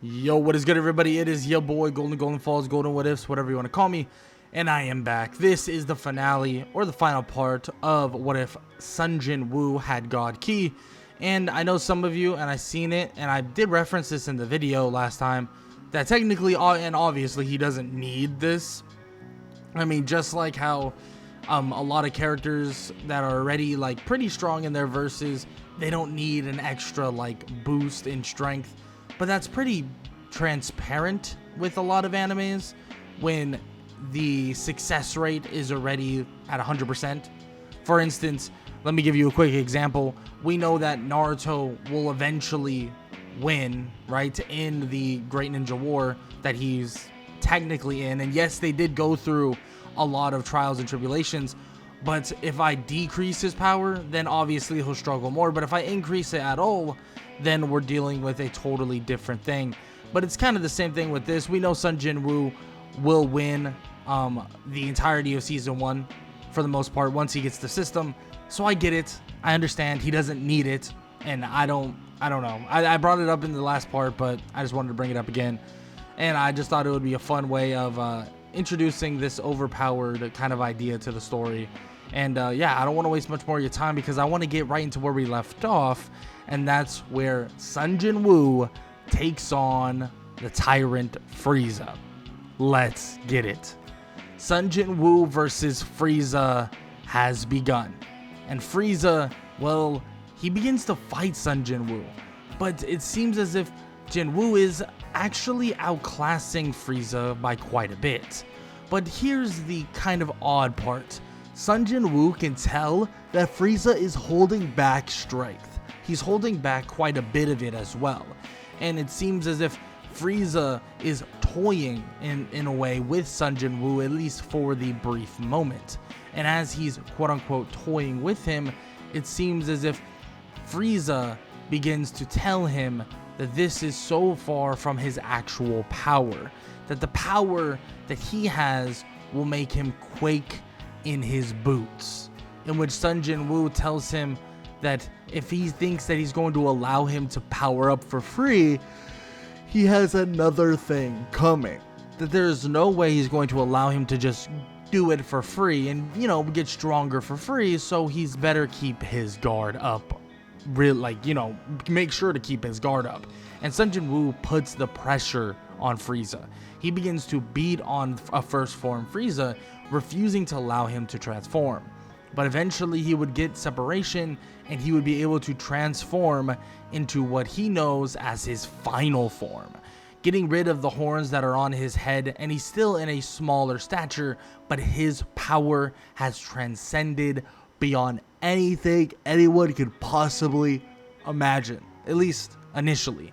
Yo, what is good, everybody? It is your boy Golden Falls, Golden What Ifs, whatever you want to call me, and I am back. This is the finale or the final part of What If Sung Jin Woo had God Key. And I know some of you, and I seen it, and I did reference this in the video last time, that technically and obviously he doesn't need this. I mean, just like how a lot of characters that are already like pretty strong in their verses, they don't need an extra like boost in strength. But that's pretty transparent with a lot of animes when the success rate is already at 100%. For instance, let me give you a quick example. We know that Naruto will eventually win, right, in the Great Ninja War that he's technically in. And yes, they did go through a lot of trials and tribulations. But if I decrease his power, then obviously he'll struggle more. But if I increase it at all, then we're dealing with a totally different thing. But it's kind of the same thing with this. We know Sung Jin Woo will win the entirety of season 1 for the most part once he gets the system. So I get it. I understand he doesn't need it, and I don't know. I brought it up in the last part, but I just wanted to bring it up again. And I just thought it would be a fun way of introducing this overpowered kind of idea to the story. And yeah, I don't want to waste much more of your time because I want to get right into where we left off, and that's where Sung Jin Woo takes on the tyrant Frieza. Let's get it. Sung Jin Woo versus Frieza has begun, and Frieza, well, he begins to fight Sung Jin Woo, but it seems as if Jin Woo is actually outclassing Frieza by quite a bit. But here's the kind of odd part. Sung Jin Woo can tell that Frieza is holding back strength. He's holding back quite a bit of it as well. And it seems as if Frieza is toying in a way with Sung Jin Woo, at least for the brief moment. And as he's quote-unquote toying with him, it seems as if Frieza begins to tell him that this is so far from his actual power, that the power that he has will make him quake in his boots, in which Sung Jin Woo tells him that if he thinks that he's going to allow him to power up for free, he has another thing coming, that there's no way he's going to allow him to just do it for free and, you know, get stronger for free. So he's better keep his guard up, make sure to keep his guard up. And Sung Jin Woo puts the pressure on Frieza. He begins to beat on a first form Frieza, refusing to allow him to transform. But eventually he would get separation and he would be able to transform into what he knows as his final form, getting rid of the horns that are on his head, and he's still in a smaller stature, but his power has transcended beyond anything anyone could possibly imagine, at least initially.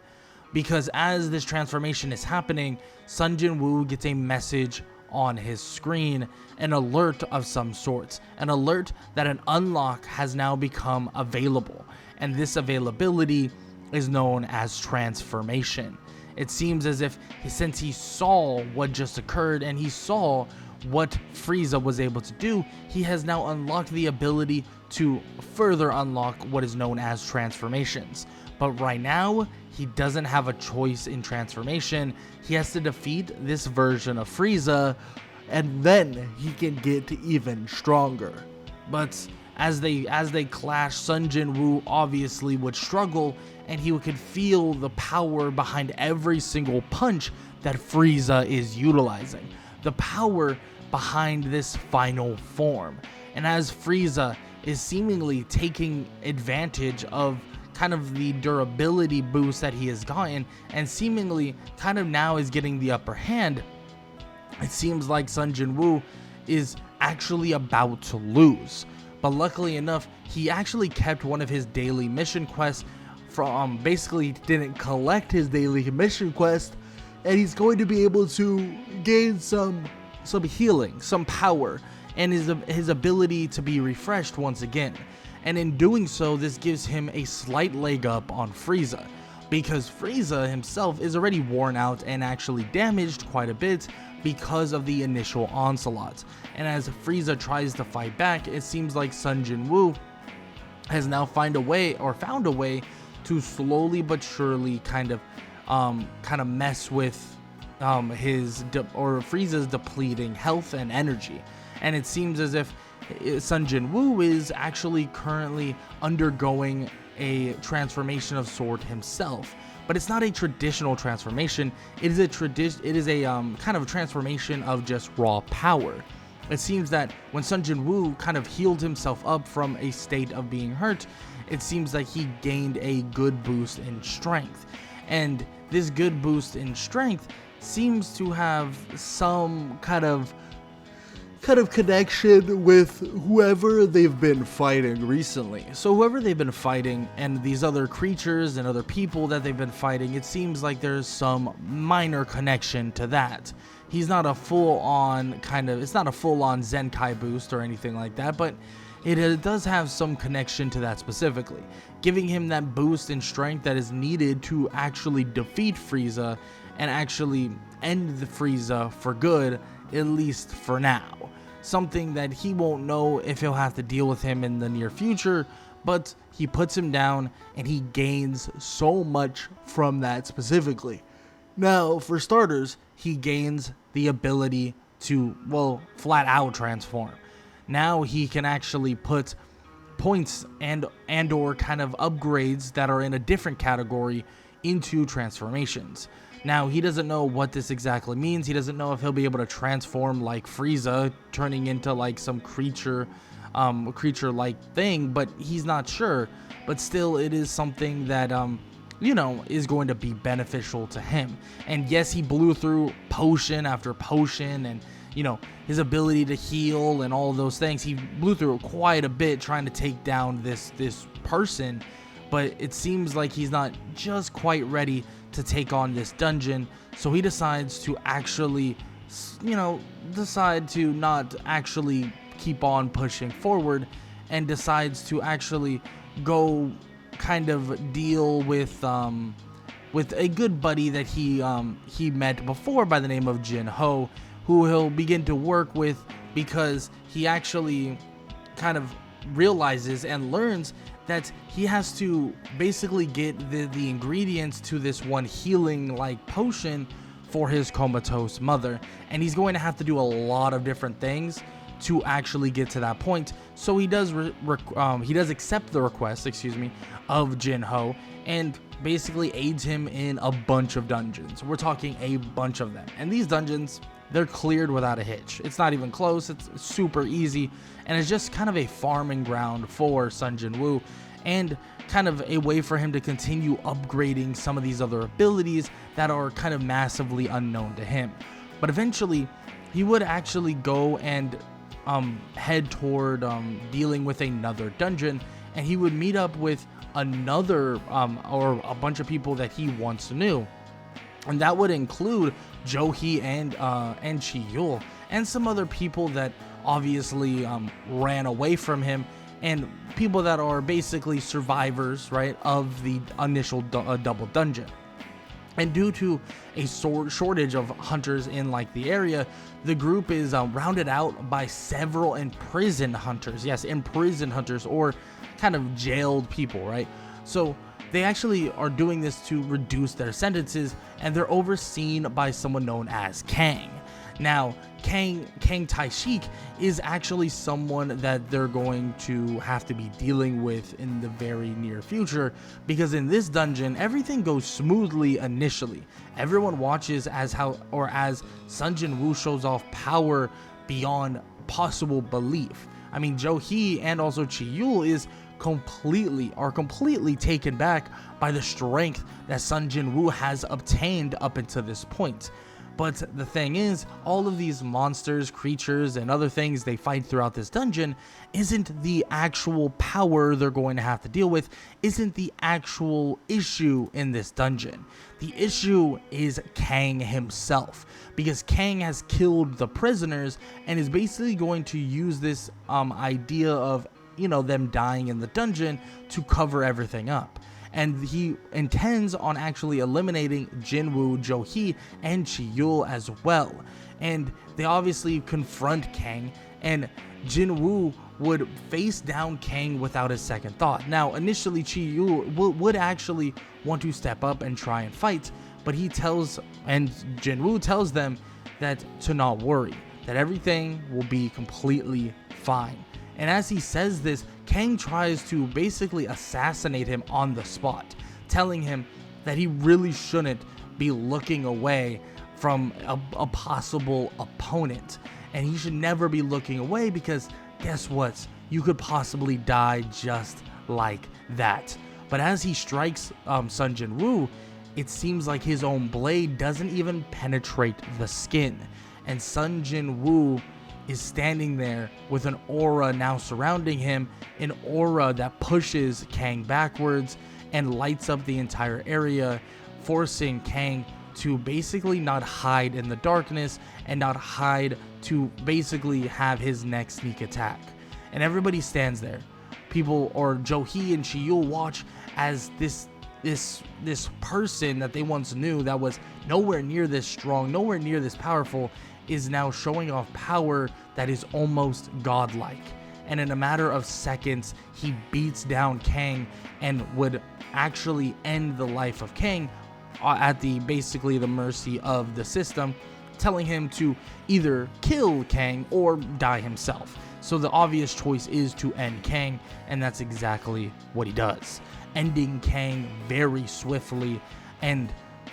Because as this transformation is happening, Sung Jin Woo gets a message on his screen, an alert of some sorts, an alert that an unlock has now become available, and this availability is known as transformation. It seems as if since he saw what just occurred and he saw what Frieza was able to do, he has now unlocked the ability to further unlock what is known as transformations. But right now, he doesn't have a choice in transformation. He has to defeat this version of Frieza, and then he can get even stronger. But as they clash, Sung Jin Woo obviously would struggle, and he could feel the power behind every single punch that Frieza is utilizing. The power behind this final form. And as Frieza is seemingly taking advantage of kind of the durability boost that he has gotten, and seemingly kind of now is getting the upper hand, it seems like Sung Jin Woo is actually about to lose. But luckily enough, he actually kept one of his daily mission quests from basically didn't collect his daily mission quest, and he's going to be able to gain some healing, some power, and his ability to be refreshed once again. And in doing so, this gives him a slight leg up on Frieza, because Frieza himself is already worn out and actually damaged quite a bit because of the initial onslaught. And as Frieza tries to fight back, it seems like Sung Jin Woo has now found a way to slowly but surely kind of kind of mess with or Frieza's depleting health and energy. And it seems as if Sung Jin Woo is actually currently undergoing a transformation of sort himself. But it's not a traditional transformation. It is a kind of transformation of just raw power. It seems that when Sung Jin Woo kind of healed himself up from a state of being hurt, it seems like he gained a good boost in strength. And this good boost in strength seems to have some kind of connection with whoever they've been fighting recently. So whoever they've been fighting and these other creatures and other people that they've been fighting, it seems like there's some minor connection to that. He's not a full-on it's not a full-on Zenkai boost or anything like that, but it does have some connection to that specifically, giving him that boost in strength that is needed to actually defeat Frieza and actually end the Frieza for good, at least for now. Something that he won't know if he'll have to deal with him in the near future, but he puts him down and he gains so much from that specifically. Now, for starters, he gains the ability to, well, flat out transform. Now he can actually put points and or kind of upgrades that are in a different category into transformations. Now, he doesn't know what this exactly means. He doesn't know if he'll be able to transform like Frieza, turning into like some creature-like thing, but he's not sure. But still, it is something that, is going to be beneficial to him. And yes, he blew through potion after potion and, his ability to heal and all those things. He blew through quite a bit trying to take down this person, but it seems like he's not just quite ready to take on this dungeon, so he decides to actually, decide to not actually keep on pushing forward, and decides to actually go kind of deal with a good buddy that he met before by the name of Jinwoo, who he'll begin to work with because he actually kind of realizes and learns that he has to basically get the ingredients to this one healing like potion for his comatose mother, and he's going to have to do a lot of different things to actually get to that point. So he does accept the request, of Jinwoo, and basically aids him in a bunch of dungeons. We're talking a bunch of them, and these dungeons, they're cleared without a hitch. It's not even close. It's super easy, and it's just kind of a farming ground for Sung Jin Woo, and kind of a way for him to continue upgrading some of these other abilities that are kind of massively unknown to him. But eventually, he would actually go and head toward dealing with another dungeon, and he would meet up with another or a bunch of people that he once knew. And that would include Johi and Chiyul, and some other people that obviously ran away from him, and people that are basically survivors, right, of the initial double dungeon. And due to a shortage of hunters in like the area, the group is rounded out by several imprisoned hunters. Yes, imprisoned hunters, or kind of jailed people, right? So they actually are doing this to reduce their sentences, and they're overseen by someone known as Kang. Now, Kang Taishik is actually someone that they're going to have to be dealing with in the very near future, because in this dungeon, everything goes smoothly initially. Everyone watches as Sung Jin Woo shows off power beyond possible belief. I mean, Johi and also Chiyul is completely taken back by the strength that Sung Jin Woo has obtained up until this point. But the thing is, all of these monsters, creatures, and other things they fight throughout this dungeon isn't the actual power they're going to have to deal with, isn't the actual issue in this dungeon. The issue is Kang himself, because Kang has killed the prisoners and is basically going to use this idea of, them dying in the dungeon to cover everything up. And he intends on actually eliminating Jinwoo, Johi, and Chiyul as well. And they obviously confront Kang, and Jinwoo would face down Kang without a second thought. Now, initially, Chiyul would actually want to step up and try and fight, But Jinwoo tells them that to not worry, that everything will be completely fine. And as he says this, Kang tries to basically assassinate him on the spot, telling him that he really shouldn't be looking away from a possible opponent. And he should never be looking away because guess what? You could possibly die just like that. But as he strikes Sung Jin Woo, it seems like his own blade doesn't even penetrate the skin. And Sung Jin Woo is standing there with an aura now surrounding him, an aura that pushes Kang backwards and lights up the entire area, forcing Kang to basically not hide in the darkness and not hide to basically have his next sneak attack. And everybody stands there. People, or Jo-hee and Chi-yul, watch as this person that they once knew that was nowhere near this strong, nowhere near this powerful, is now showing off power that is almost godlike. And in a matter of seconds, he beats down Kang and would actually end the life of Kang at basically the mercy of the system, telling him to either kill Kang or die himself. So the obvious choice is to end Kang, and that's exactly what he does, ending Kang very swiftly and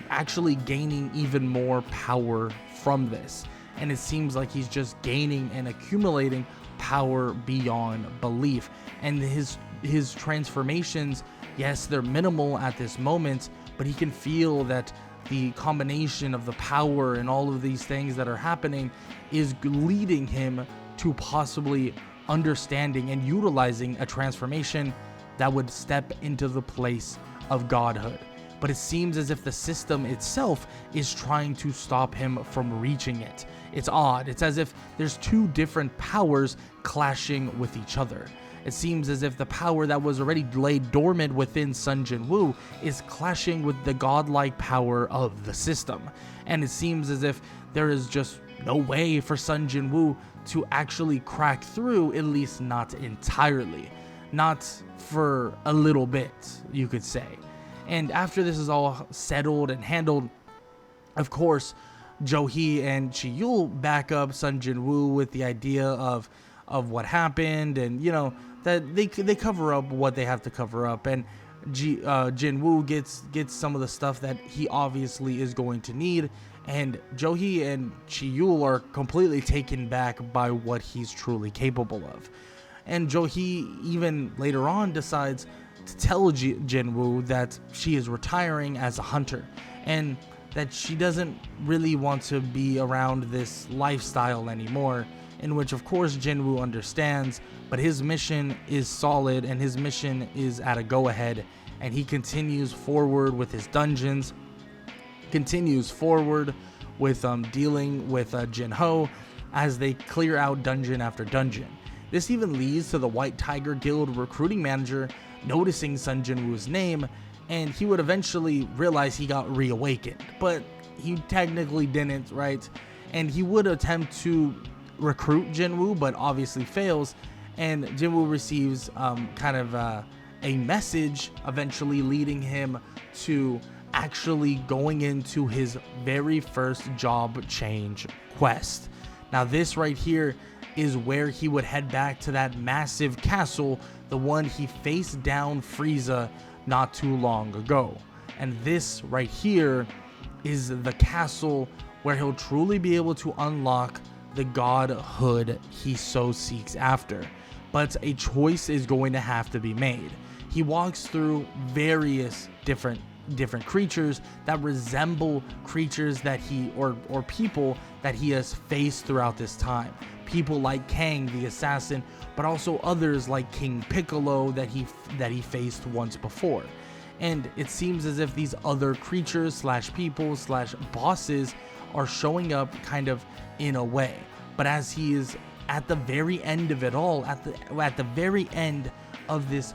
actually gaining even more power from this. And it seems like he's just gaining and accumulating power beyond belief. And his transformations, yes, they're minimal at this moment, but he can feel that the combination of the power and all of these things that are happening is leading him to possibly understanding and utilizing a transformation that would step into the place of godhood. But it seems as if the system itself is trying to stop him from reaching it. It's odd. It's as if there's two different powers clashing with each other. It seems as if the power that was already laid dormant within Sung Jin Woo is clashing with the godlike power of the system. And it seems as if there is just no way for Sung Jin Woo to actually crack through, at least not entirely. Not for a little bit, you could say. And after this is all settled and handled, of course, Jo-hee and Chi-yul back up Sung Jin Woo with the idea of what happened, and you know that they cover up what they have to cover up, and Jinwoo gets some of the stuff that he obviously is going to need, and Jo-hee and Chi-yul are completely taken back by what he's truly capable of. And Jo-hee even later on decides to tell Jinwoo that she is retiring as a hunter and that she doesn't really want to be around this lifestyle anymore, in which of course Jinwoo understands, but his mission is solid and his mission is at a go-ahead, and he continues forward with his dungeons, continues forward with dealing with Jinho as they clear out dungeon after dungeon. This even leads to the White Tiger Guild recruiting manager noticing Sung Jin Woo's name, and he would eventually realize he got reawakened, but he technically didn't, right? And he would attempt to recruit Jinwoo, but obviously fails, and Jinwoo receives a message eventually leading him to actually going into his very first job change quest. Now this right here is where he would head back to that massive castle, the one he faced down Frieza not too long ago. And this right here is the castle where he'll truly be able to unlock the godhood he so seeks after. But a choice is going to have to be made. He walks through various different creatures that resemble creatures that he or people that he has faced throughout this time. People like Kang the assassin, but also others like King Piccolo that he faced once before. And it seems as if these other creatures slash people slash bosses are showing up kind of in a way. But as he is at the very end of it all, at the very end of this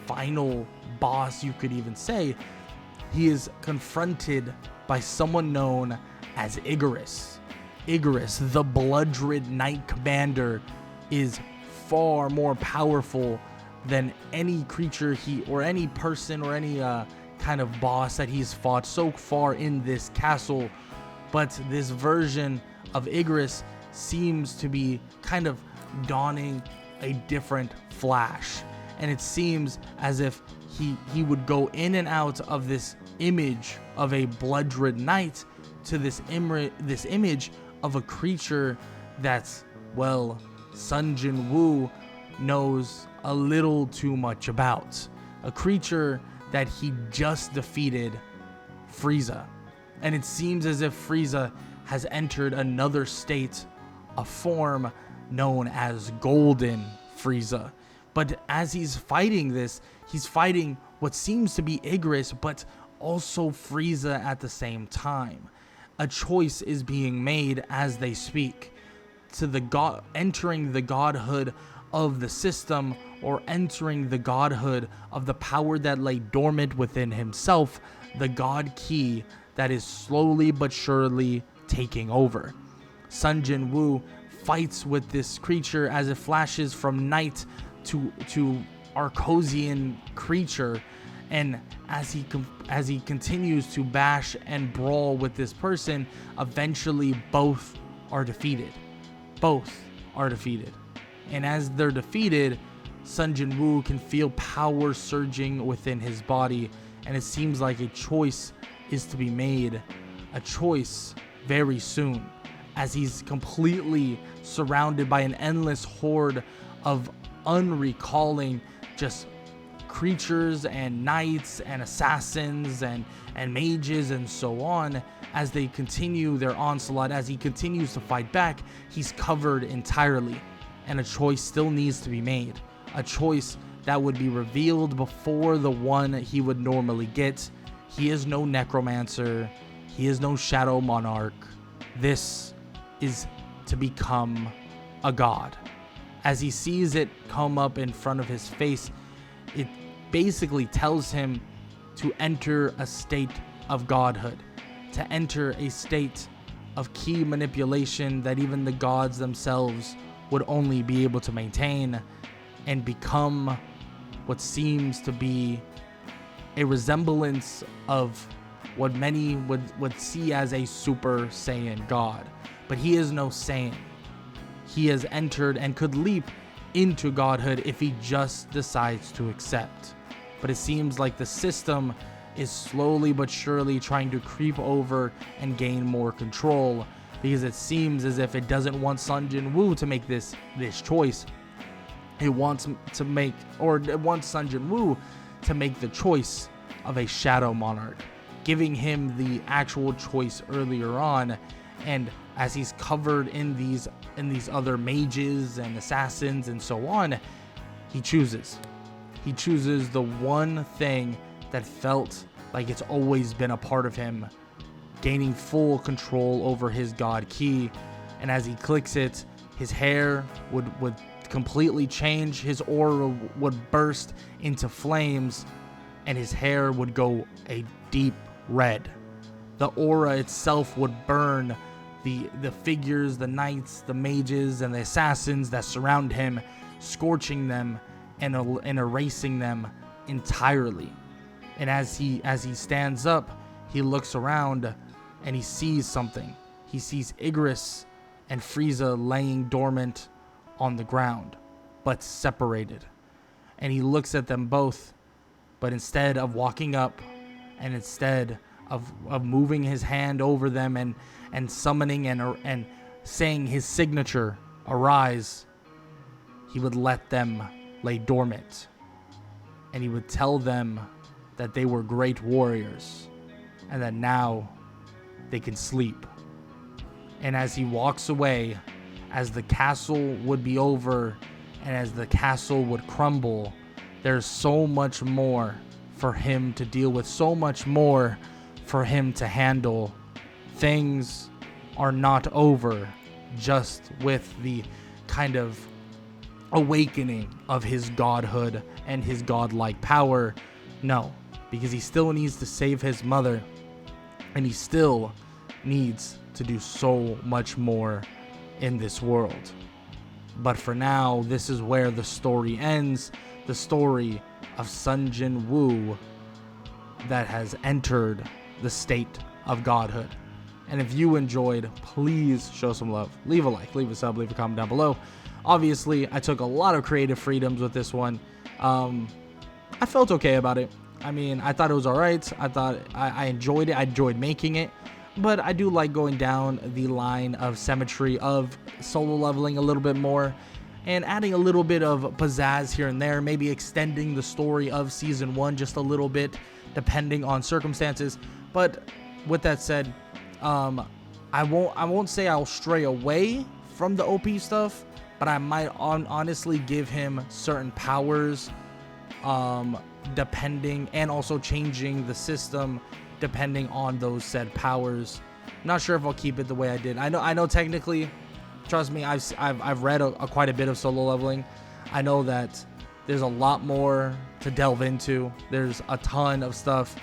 final boss, you could even say, he is confronted by someone known as Icarus. Icarus, the Blood-Red Knight Commander, is far more powerful than any creature or any person or any kind of boss that he's fought so far in this castle, but this version of Igris seems to be kind of donning a different flash, and it seems as if he would go in and out of this image of a blood-red knight to this image of a creature that's, well, Sung Jin Woo knows a little too much about. A creature that he just defeated, Frieza. And it seems as if Frieza has entered another state of form known as Golden Frieza. But as he's fighting this, he's fighting what seems to be Igris, but also Frieza at the same time. A choice is being made as they speak, to entering the godhood of the system, or entering the godhood of the power that lay dormant within himself, the god key that is slowly but surely taking over. Sung Jin Woo fights with this creature as it flashes from knight to Arcosian creature, and as he continues to bash and brawl with this person, eventually both are defeated. And as they're defeated, Sung Jin Woo can feel power surging within his body, and it seems like a choice is to be made, a choice very soon, as he's completely surrounded by an endless horde of unrecalling just creatures and knights and assassins and mages and so on. As they continue their onslaught, as he continues to fight back, he's covered entirely, and a choice still needs to be made. A choice that would be revealed before the one he would normally get. He is no necromancer. He is no shadow monarch. This is to become a god. As he sees it come up in front of his face, it basically tells him to enter a state of godhood, to enter a state of key manipulation that even the gods themselves would only be able to maintain, and become what seems to be a resemblance of what many would see as a Super Saiyan god. But he is no Saiyan. He has entered and could leap into godhood if he just decides to accept. But it seems like the system is slowly but surely trying to creep over and gain more control, because it seems as if it doesn't want Sung Jin Woo to make this choice. It wants Sung Jin Woo to make the choice of a shadow monarch, giving him the actual choice earlier on. And as he's covered in these other mages and assassins and so on, he chooses the one thing that felt like it's always been a part of him, gaining full control over his god key. And as he clicks it, his hair would completely change, his aura would burst into flames, and his hair would go a deep red. The aura itself would burn the figures, the knights, the mages, and the assassins that surround him, scorching them and erasing them entirely. And as he stands up, he looks around and he sees something. He sees Igris and Frieza laying dormant on the ground, but separated. And he looks at them both, but instead of walking up, and instead of moving his hand over them and summoning and saying his signature, arise, he would let them lay dormant. And he would tell them that they were great warriors, and that now they can sleep. And as he walks away, as the castle would be over, and as the castle would crumble, there's so much more for him to deal with, so much more for him to handle. Things are not over just with the kind of awakening of his godhood and his godlike power. No, because he still needs to save his mother, and he still needs to do so much more in this world. But for now, this is where the story ends. The story of Sung Jin Woo that has entered the state of godhood. And if you enjoyed, please show some love. Leave a like, leave a sub, leave a comment down below. Obviously, I took a lot of creative freedoms with this one. I felt okay about it. I mean, I thought it was alright. I thought I enjoyed it. I enjoyed making it. But I do like going down the line of symmetry of solo leveling a little bit more and adding a little bit of pizzazz here and there, maybe extending the story of season 1 just a little bit depending on circumstances. But with that said, I won't say I'll stray away from the OP stuff, but I might honestly give him certain powers depending, and also changing the system depending on those said powers. I'm not sure if I'll keep it the way I did. I know technically, trust me, I've read quite a bit of solo leveling. I know that there's a lot more to delve into. There's a ton of stuff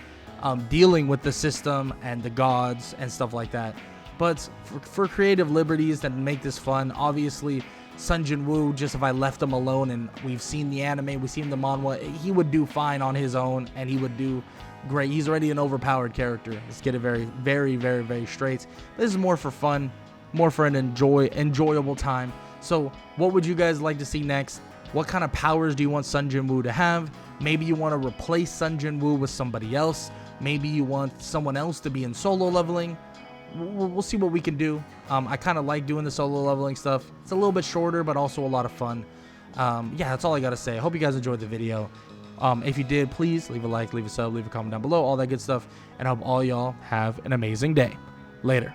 dealing with the system and the gods and stuff like that. But for creative liberties that make this fun, obviously Sung Jin Woo, just if I left him alone, and we've seen the anime, we've seen the manhwa, he would do fine on his own, and he would do great. He's already an overpowered character. Let's get it very, very, very, very straight. This is more for fun, more for an enjoyable time. So what would you guys like to see next? What kind of powers do you want Sung Jin Woo to have? Maybe you want to replace Sung Jin Woo with somebody else. Maybe you want someone else to be in solo leveling. We'll see what we can do. I kind of like doing the solo leveling stuff. It's a little bit shorter, but also a lot of fun. Yeah, that's all I got to say. I hope you guys enjoyed the video. If you did, please leave a like, leave a sub, leave a comment down below, all that good stuff. And I hope all y'all have an amazing day. Later.